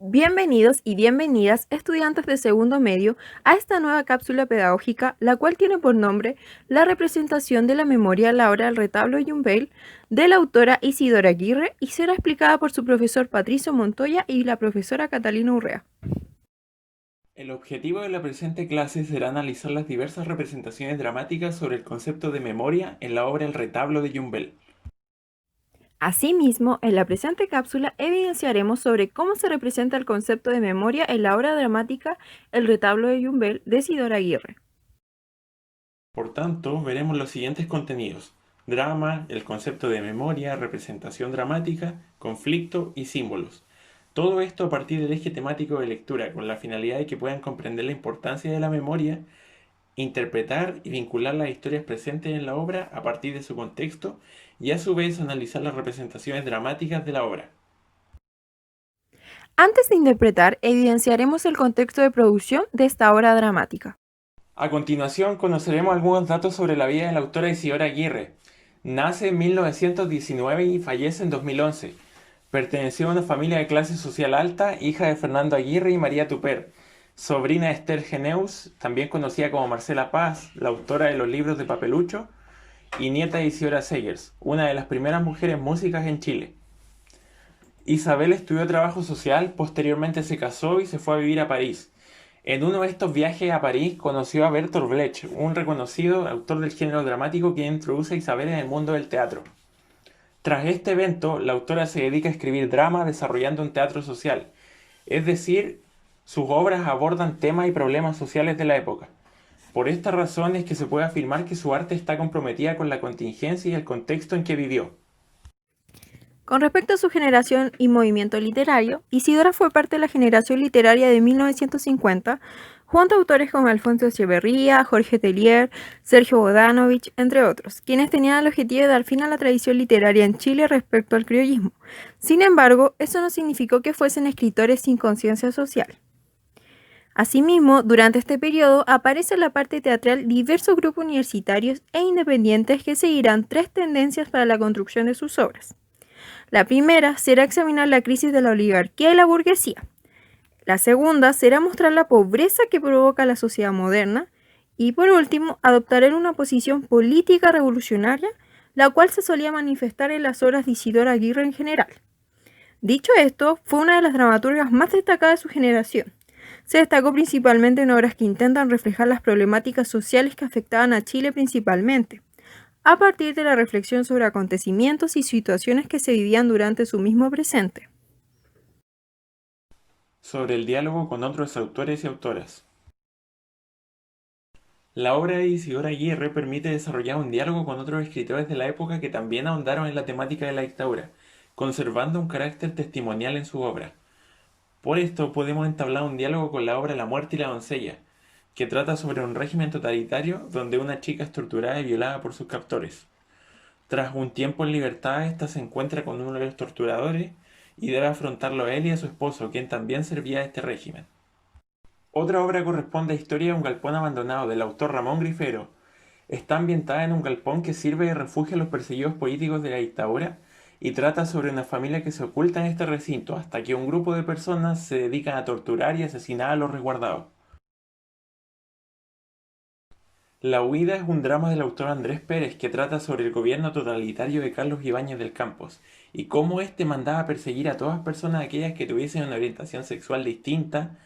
Bienvenidos y bienvenidas, estudiantes de segundo medio, a esta nueva cápsula pedagógica, la cual tiene por nombre La representación de la memoria a la hora del retablo Yumbel, de la autora Isidora Aguirre, y será explicada por su profesor Patricio Montoya y la profesora Catalina Urrea. El objetivo de la presente clase será analizar las diversas representaciones dramáticas sobre el concepto de memoria en la obra El retablo de Yumbel. Asimismo, en la presente cápsula evidenciaremos sobre cómo se representa el concepto de memoria en la obra dramática El retablo de Yumbel, de Isidora Aguirre. Por tanto, veremos los siguientes contenidos: drama, el concepto de memoria, representación dramática, conflicto y símbolos. Todo esto a partir del eje temático de lectura, con la finalidad de que puedan comprender la importancia de la memoria, interpretar y vincular las historias presentes en la obra a partir de su contexto y a su vez analizar las representaciones dramáticas de la obra. Antes de interpretar, evidenciaremos el contexto de producción de esta obra dramática. A continuación conoceremos algunos datos sobre la vida de la autora Isidora Aguirre. Nace en 1919 y fallece en 2011. Perteneció a una familia de clase social alta, hija de Fernando Aguirre y María Tuper, sobrina de Esther Geneus, también conocida como Marcela Paz, la autora de los libros de Papelucho, y nieta de Isidora Segers, una de las primeras mujeres músicas en Chile. Isabel estudió trabajo social, posteriormente se casó y se fue a vivir a París. En uno de estos viajes a París conoció a Bertolt Brecht, un reconocido autor del género dramático que introduce a Isabel en el mundo del teatro. Tras este evento, la autora se dedica a escribir drama desarrollando un teatro social, es decir, sus obras abordan temas y problemas sociales de la época. Por esta razón es que se puede afirmar que su arte está comprometida con la contingencia y el contexto en que vivió. Con respecto a su generación y movimiento literario, Isidora fue parte de la generación literaria de 1950, junto a autores como Alfonso Echeverría, Jorge Tellier, Sergio Bodanovich, entre otros, quienes tenían el objetivo de dar fin a la tradición literaria en Chile respecto al criollismo. Sin embargo, eso no significó que fuesen escritores sin conciencia social. Asimismo, durante este periodo aparece en la parte teatral diversos grupos universitarios e independientes que seguirán tres tendencias para la construcción de sus obras. La primera será examinar la crisis de la oligarquía y la burguesía. La segunda será mostrar la pobreza que provoca la sociedad moderna. Y por último, adoptarán una posición política revolucionaria, la cual se solía manifestar en las obras de Isidora Aguirre en general. Dicho esto, fue una de las dramaturgas más destacadas de su generación. Se destacó principalmente en obras que intentan reflejar las problemáticas sociales que afectaban a Chile principalmente, a partir de la reflexión sobre acontecimientos y situaciones que se vivían durante su mismo presente. Sobre el diálogo con otros autores y autoras. La obra de Isidora Aguirre permite desarrollar un diálogo con otros escritores de la época que también ahondaron en la temática de la dictadura, conservando un carácter testimonial en su obra. Por esto podemos entablar un diálogo con la obra La muerte y la doncella, que trata sobre un régimen totalitario donde una chica es torturada y violada por sus captores. Tras un tiempo en libertad, ésta se encuentra con uno de los torturadores y debe afrontarlo a él y a su esposo, quien también servía a este régimen. Otra obra corresponde a Historia de un galpón abandonado, del autor Ramón Grifero. Está ambientada en un galpón que sirve de refugio a los perseguidos políticos de la dictadura y trata sobre una familia que se oculta en este recinto hasta que un grupo de personas se dedican a torturar y asesinar a los resguardados. La huida es un drama del autor Andrés Pérez que trata sobre el gobierno totalitario de Carlos Ibáñez del Campos y cómo éste mandaba a perseguir a todas personas aquellas que tuviesen una orientación sexual distinta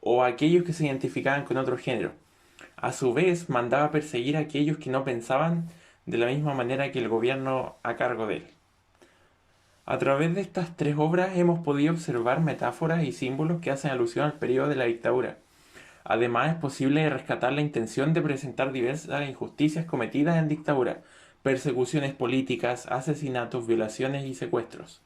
o a aquellos que se identificaban con otro género. A su vez, mandaba a perseguir a aquellos que no pensaban de la misma manera que el gobierno a cargo de él. A través de estas tres obras hemos podido observar metáforas y símbolos que hacen alusión al periodo de la dictadura. Además, es posible rescatar la intención de presentar diversas injusticias cometidas en dictadura, persecuciones políticas, asesinatos, violaciones y secuestros.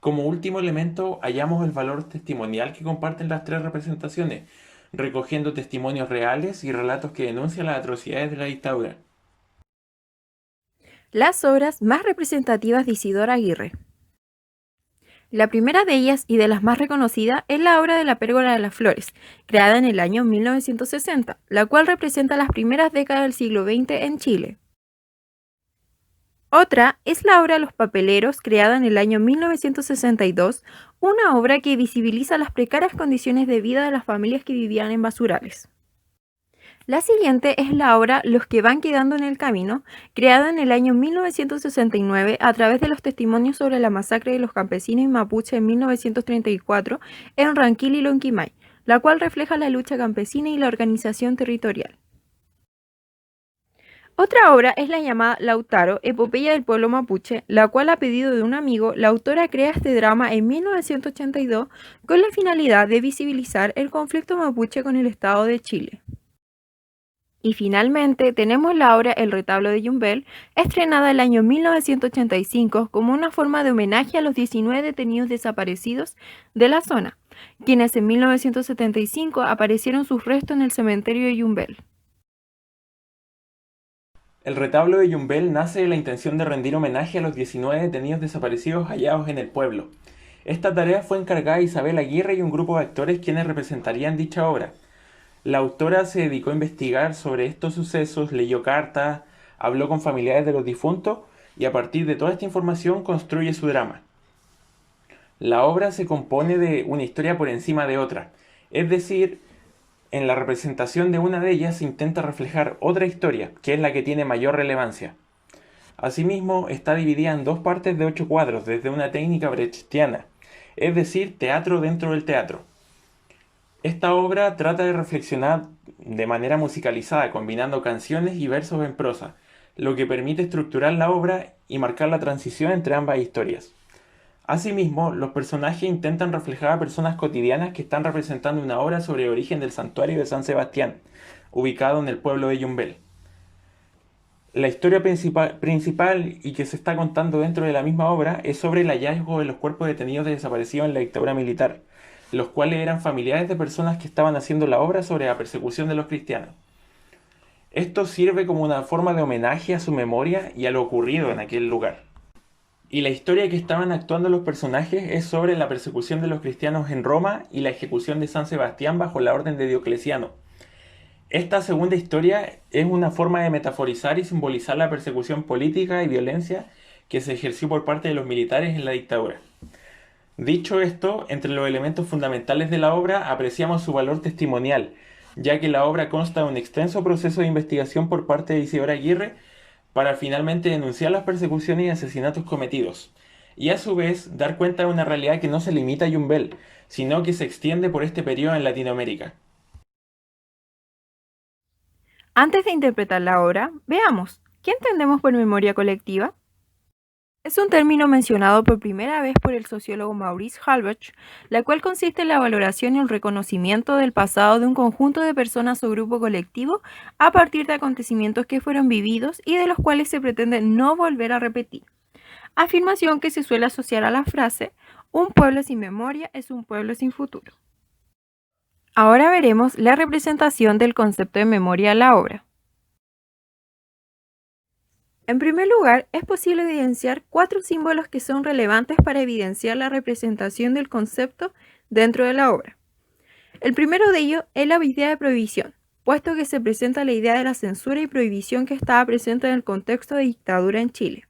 Como último elemento, hallamos el valor testimonial que comparten las tres representaciones, recogiendo testimonios reales y relatos que denuncian las atrocidades de la dictadura. Las obras más representativas de Isidora Aguirre. La primera de ellas y de las más reconocidas es la obra de La Pérgola de las Flores, creada en el año 1960, la cual representa las primeras décadas del siglo XX en Chile. Otra es la obra Los Papeleros, creada en el año 1962, una obra que visibiliza las precarias condiciones de vida de las familias que vivían en basurales. La siguiente es la obra Los que van quedando en el camino, creada en el año 1969 a través de los testimonios sobre la masacre de los campesinos y mapuche en 1934 en Ranquil y Lonquimay, la cual refleja la lucha campesina y la organización territorial. Otra obra es la llamada Lautaro, epopeya del pueblo mapuche, la cual a pedido de un amigo, la autora crea este drama en 1982 con la finalidad de visibilizar el conflicto mapuche con el Estado de Chile. Y finalmente tenemos la obra El retablo de Yumbel, estrenada el año 1985 como una forma de homenaje a los 19 detenidos desaparecidos de la zona, quienes en 1975 aparecieron sus restos en el cementerio de Yumbel. El retablo de Yumbel nace de la intención de rendir homenaje a los 19 detenidos desaparecidos hallados en el pueblo. Esta tarea fue encargada a Isabel Aguirre y un grupo de actores quienes representarían dicha obra. La autora se dedicó a investigar sobre estos sucesos, leyó cartas, habló con familiares de los difuntos y a partir de toda esta información construye su drama. La obra se compone de una historia por encima de otra, es decir, en la representación de una de ellas se intenta reflejar otra historia, que es la que tiene mayor relevancia. Asimismo, está dividida en dos partes de 8 cuadros, desde una técnica brechtiana, es decir, teatro dentro del teatro. Esta obra trata de reflexionar de manera musicalizada, combinando canciones y versos en prosa, lo que permite estructurar la obra y marcar la transición entre ambas historias. Asimismo, los personajes intentan reflejar a personas cotidianas que están representando una obra sobre el origen del santuario de San Sebastián, ubicado en el pueblo de Yumbel. La historia principal y que se está contando dentro de la misma obra es sobre el hallazgo de los cuerpos detenidos desaparecidos en la dictadura militar, los cuales eran familiares de personas que estaban haciendo la obra sobre la persecución de los cristianos. Esto sirve como una forma de homenaje a su memoria y a lo ocurrido en aquel lugar. Y la historia que estaban actuando los personajes es sobre la persecución de los cristianos en Roma y la ejecución de San Sebastián bajo la orden de Diocleciano. Esta segunda historia es una forma de metaforizar y simbolizar la persecución política y violencia que se ejerció por parte de los militares en la dictadura. Dicho esto, entre los elementos fundamentales de la obra apreciamos su valor testimonial, ya que la obra consta de un extenso proceso de investigación por parte de Isidora Aguirre para finalmente denunciar las persecuciones y asesinatos cometidos, y a su vez dar cuenta de una realidad que no se limita a Yumbel, sino que se extiende por este periodo en Latinoamérica. Antes de interpretar la obra, veamos, ¿qué entendemos por memoria colectiva? Es un término mencionado por primera vez por el sociólogo Maurice Halbach, la cual consiste en la valoración y el reconocimiento del pasado de un conjunto de personas o grupo colectivo a partir de acontecimientos que fueron vividos y de los cuales se pretende no volver a repetir. Afirmación que se suele asociar a la frase, un pueblo sin memoria es un pueblo sin futuro. Ahora veremos la representación del concepto de memoria en la obra. En primer lugar, es posible evidenciar 4 símbolos que son relevantes para evidenciar la representación del concepto dentro de la obra. El primero de ellos es la idea de prohibición, puesto que se presenta la idea de la censura y prohibición que estaba presente en el contexto de dictadura en Chile.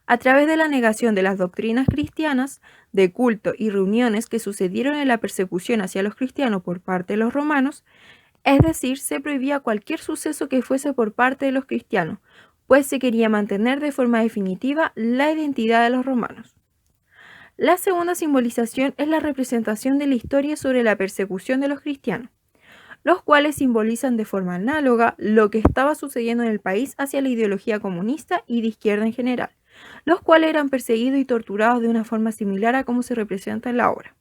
A través de la negación de las doctrinas cristianas, de culto y reuniones que sucedieron en la persecución hacia los cristianos por parte de los romanos, es decir, se prohibía cualquier suceso que fuese por parte de los cristianos, pues se quería mantener de forma definitiva la identidad de los romanos. La segunda simbolización es la representación de la historia sobre la persecución de los cristianos, los cuales simbolizan de forma análoga lo que estaba sucediendo en el país hacia la ideología comunista y de izquierda en general, los cuales eran perseguidos y torturados de una forma similar a como se representa en la obra.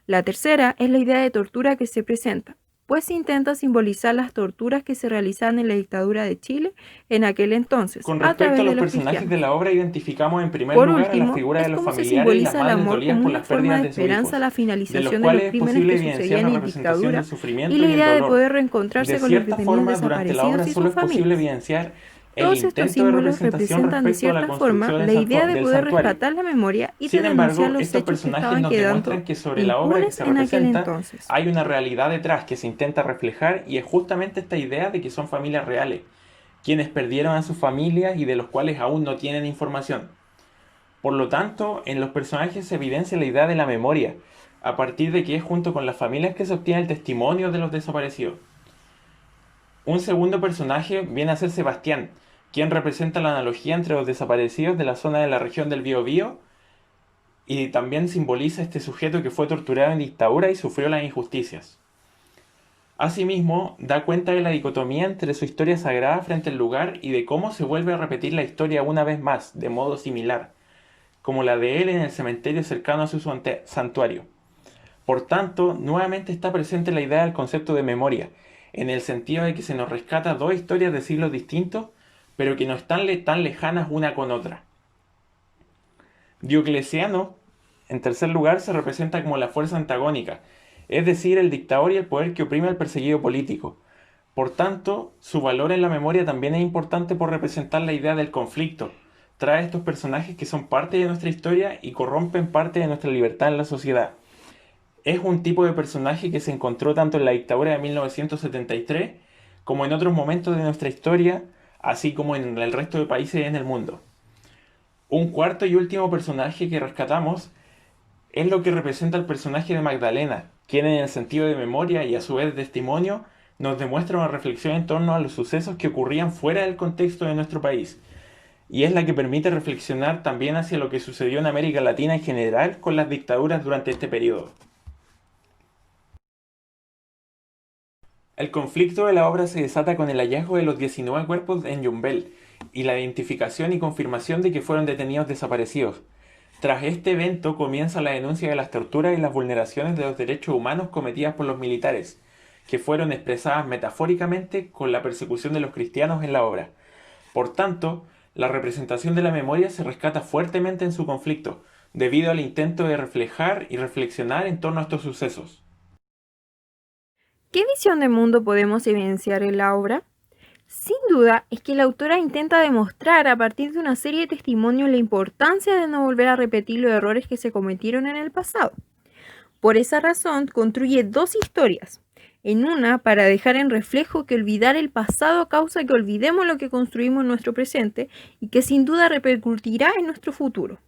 La tercera es la idea de tortura que se presenta, pues se intenta simbolizar las torturas que se realizaban en la dictadura de Chile en aquel entonces. Con respecto a los personajes de la obra, identificamos en primer Por lugar a la último, figura de es los como se familiares y las simboliza el madres amor dolidas como por una las forma pérdidas de de sus hijos, esperanza a la de los finalización de los cuales es crímenes posible que evidenciar sucedían la en representación dictadura del sufrimiento y la y el idea de dolor. poder De reencontrarse con los cierta detenidos forma, durante la obra desaparecidos y solo sus es posible familias. evidenciar el Todos estos intento de símbolos representación representan de respecto a la cierta forma construcción la idea de del poder santuario. rescatar la memoria y de Sin denunciar embargo, los estos hechos que personajes estaban nos demuestran quedando que sobre la obra que impunes se en aquel representa entonces. hay una realidad detrás que se intenta reflejar y es justamente esta idea de que son familias reales, quienes perdieron a sus familias y de los cuales aún no tienen información. Por lo tanto, en los personajes se evidencia la idea de la memoria, a partir de que es junto con las familias que se obtiene el testimonio de los desaparecidos. Un segundo personaje viene a ser Sebastián, quien representa la analogía entre los desaparecidos de la zona de la región del Biobío y también simboliza este sujeto que fue torturado en dictadura y sufrió las injusticias. Asimismo, da cuenta de la dicotomía entre su historia sagrada frente al lugar y de cómo se vuelve a repetir la historia una vez más, de modo similar, como la de él en el cementerio cercano a su santuario. Por tanto, nuevamente está presente la idea del concepto de memoria, en el sentido de que se nos rescata dos historias de siglos distintos, pero que no están tan lejanas una con otra. Diocleciano, en tercer lugar, se representa como la fuerza antagónica, es decir, el dictador y el poder que oprime al perseguido político. Por tanto, su valor en la memoria también es importante por representar la idea del conflicto. Trae estos personajes que son parte de nuestra historia y corrompen parte de nuestra libertad en la sociedad. Es un tipo de personaje que se encontró tanto en la dictadura de 1973 como en otros momentos de nuestra historia, así como en el resto de países en el mundo. Un cuarto y último personaje que rescatamos es lo que representa el personaje de Magdalena, quien en el sentido de memoria y a su vez de testimonio nos demuestra una reflexión en torno a los sucesos que ocurrían fuera del contexto de nuestro país, y es la que permite reflexionar también hacia lo que sucedió en América Latina en general con las dictaduras durante este periodo. El conflicto de la obra se desata con el hallazgo de los 19 cuerpos en Yumbel y la identificación y confirmación de que fueron detenidos desaparecidos. Tras este evento comienza la denuncia de las torturas y las vulneraciones de los derechos humanos cometidas por los militares, que fueron expresadas metafóricamente con la persecución de los cristianos en la obra. Por tanto, la representación de la memoria se rescata fuertemente en su conflicto, debido al intento de reflejar y reflexionar en torno a estos sucesos. ¿Qué visión de mundo podemos evidenciar en la obra? Sin duda, es que la autora intenta demostrar a partir de una serie de testimonios la importancia de no volver a repetir los errores que se cometieron en el pasado. Por esa razón, construye dos historias. En una, para dejar en reflejo que olvidar el pasado causa que olvidemos lo que construimos en nuestro presente y que sin duda repercutirá en nuestro futuro.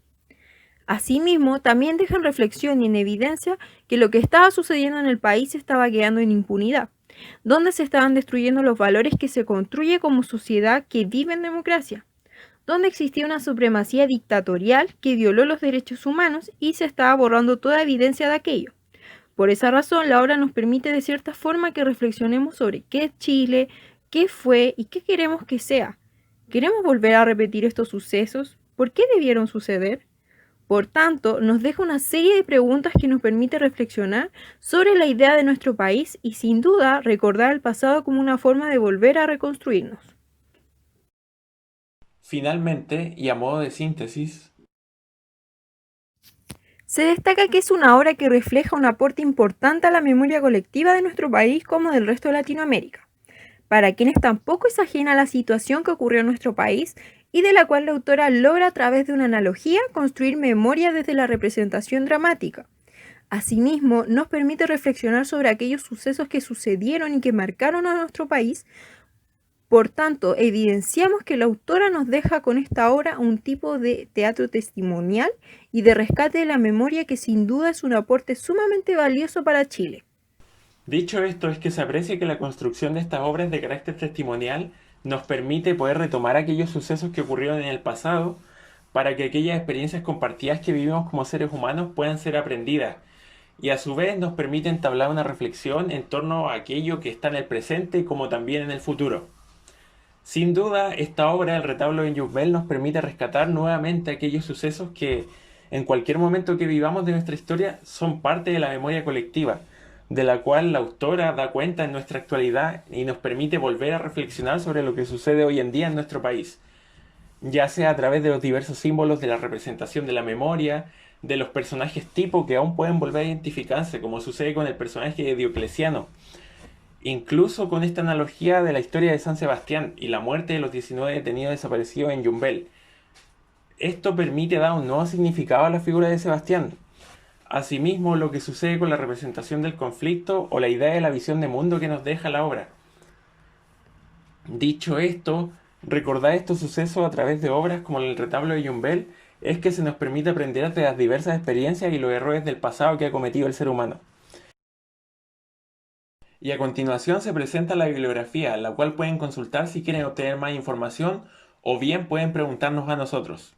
Asimismo, también deja en reflexión y en evidencia que lo que estaba sucediendo en el país estaba quedando en impunidad, donde se estaban destruyendo los valores que se construye como sociedad que vive en democracia, donde existía una supremacía dictatorial que violó los derechos humanos y se estaba borrando toda evidencia de aquello. Por esa razón, la obra nos permite de cierta forma que reflexionemos sobre qué es Chile, qué fue y qué queremos que sea. ¿Queremos volver a repetir estos sucesos? ¿Por qué debieron suceder? Por tanto, nos deja una serie de preguntas que nos permite reflexionar sobre la idea de nuestro país y sin duda recordar el pasado como una forma de volver a reconstruirnos. Finalmente, y a modo de síntesis, se destaca que es una obra que refleja un aporte importante a la memoria colectiva de nuestro país como del resto de Latinoamérica, para quienes tampoco es ajena a la situación que ocurrió en nuestro país y de la cual la autora logra a través de una analogía construir memoria desde la representación dramática. Asimismo, nos permite reflexionar sobre aquellos sucesos que sucedieron y que marcaron a nuestro país. Por tanto, evidenciamos que la autora nos deja con esta obra un tipo de teatro testimonial y de rescate de la memoria que sin duda es un aporte sumamente valioso para Chile. dicho esto, es que se aprecia que la construcción de estas obras de carácter testimonial nos permite poder retomar aquellos sucesos que ocurrieron en el pasado para que aquellas experiencias compartidas que vivimos como seres humanos puedan ser aprendidas y a su vez nos permite entablar una reflexión en torno a aquello que está en el presente como también en el futuro. Sin duda, esta obra, El retablo de Yumbel, nos permite rescatar nuevamente aquellos sucesos que en cualquier momento que vivamos de nuestra historia son parte de la memoria colectiva, de la cual la autora da cuenta en nuestra actualidad y nos permite volver a reflexionar sobre lo que sucede hoy en día en nuestro país, ya sea a través de los diversos símbolos de la representación de la memoria, de los personajes tipo que aún pueden volver a identificarse, como sucede con el personaje de Diocleciano, incluso con esta analogía de la historia de San Sebastián y la muerte de los 19 detenidos desaparecidos en Yumbel. Esto permite dar un nuevo significado a la figura de Sebastián. Asimismo, lo que sucede con la representación del conflicto o la idea de la visión de mundo que nos deja la obra. Dicho esto, Recordar estos sucesos a través de obras como el retablo de Yumbel es que se nos permite aprender de las diversas experiencias y los errores del pasado que ha cometido el ser humano. Y a continuación se presenta la bibliografía, la cual pueden consultar si quieren obtener más información o bien pueden preguntarnos a nosotros.